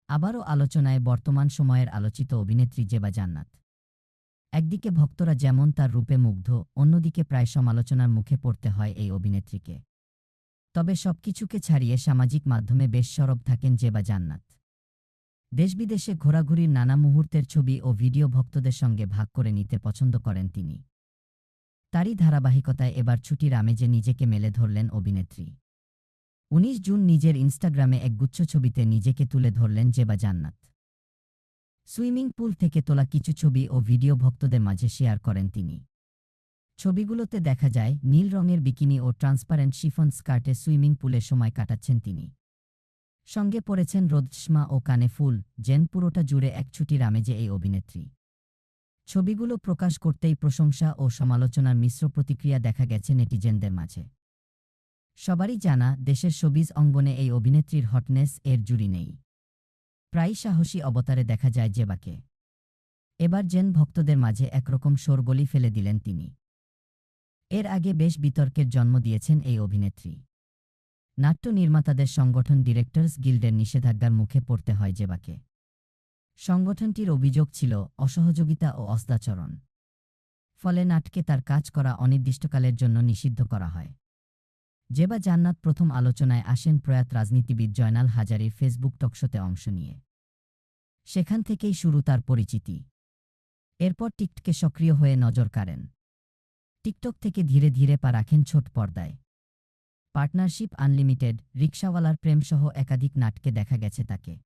আবারও আলোচনায় বর্তমান সময়ের আলোচিত অভিনেত্রী জেবা জান্নাত। একদিকে ভক্তরা যেমন তার রূপে মুগ্ধ, অন্যদিকে প্রায় সমালোচনার মুখে পড়তে হয় এই অভিনেত্রীকে। তবে সবকিছুকে ছাড়িয়ে সামাজিক মাধ্যমে বেশ সরব থাকেন জেবা জান্নাত। দেশবিদেশে ঘোরাঘুরির নানা মুহূর্তের ছবি ও ভিডিও ভক্তদের সঙ্গে ভাগ করে নিতে পছন্দ করেন তিনি। তারই ধারাবাহিকতায় এবার ছুটির আমেজে নিজেকে মেলে ধরলেন অভিনেত্রী। ১৯ জুন নিজের ইনস্টাগ্রামে একগুচ্ছ ছবিতে নিজেকে তুলে ধরলেন জেবা জান্নাত। সুইমিং পুল থেকে তোলা কিছু ছবি ও ভিডিও ভক্তদের মাঝে শেয়ার করেন তিনি। ছবিগুলোতে দেখা যায় নীল রঙের বিকিনি ও ট্রান্সপারেন্ট শিফন স্কার্টে সুইমিং পুলে সময় কাটাচ্ছেন তিনি। সঙ্গে পরেছেন রোদচশমা ও কানে ফুল, যেন পুরোটা জুড়ে এক ছুটির আমেজে এই অভিনেত্রী। ছবিগুলো প্রকাশ করতেই প্রশংসা ও সমালোচনার মিশ্র প্রতিক্রিয়া দেখা গেছে নেটিজেনদের মাঝে। সবারই জানা, দেশের শোবিজ অঙ্গনে এই অভিনেত্রীর হটনেস এর জুড়ি নেই। প্রায়ই সাহসী অবতারে দেখা যায় জেবাকে। এবার যেন ভক্তদের মাঝে একরকম শোরগোলই ফেলে দিলেন তিনি। এর আগে বেশ বিতর্কের জন্ম দিয়েছেন এই অভিনেত্রী। নাট্য নির্মাতাদের সংগঠন ডিরেক্টর্স গিল্ডের নিষেধাজ্ঞার মুখে পড়তে হয় জেবাকে। সংগঠনটির অভিযোগ ছিল অসহযোগিতা ও অস্তাচরণ। ফলে নাটকে তার কাজ করা অনির্দিষ্টকালের জন্য নিষিদ্ধ করা হয়। জেবা জান্নাত প্রথম আলোচনায় আসেন প্রয়াত রাজনীতিবিদ জয়নাল হাজারীর ফেসবুক টকশোতে অংশ নিয়ে। সেখান থেকেই শুরু তার পরিচিতি। এরপর টিকটকে সক্রিয় হয়ে নজর কাড়েন। টিকটক থেকে ধীরে ধীরে পা রাখেন ছোট পর্দায়। পার্টনারশিপ আনলিমিটেড, রিকশাওয়ালার প্রেমসহ একাধিক নাটকে দেখা গেছে তাকে।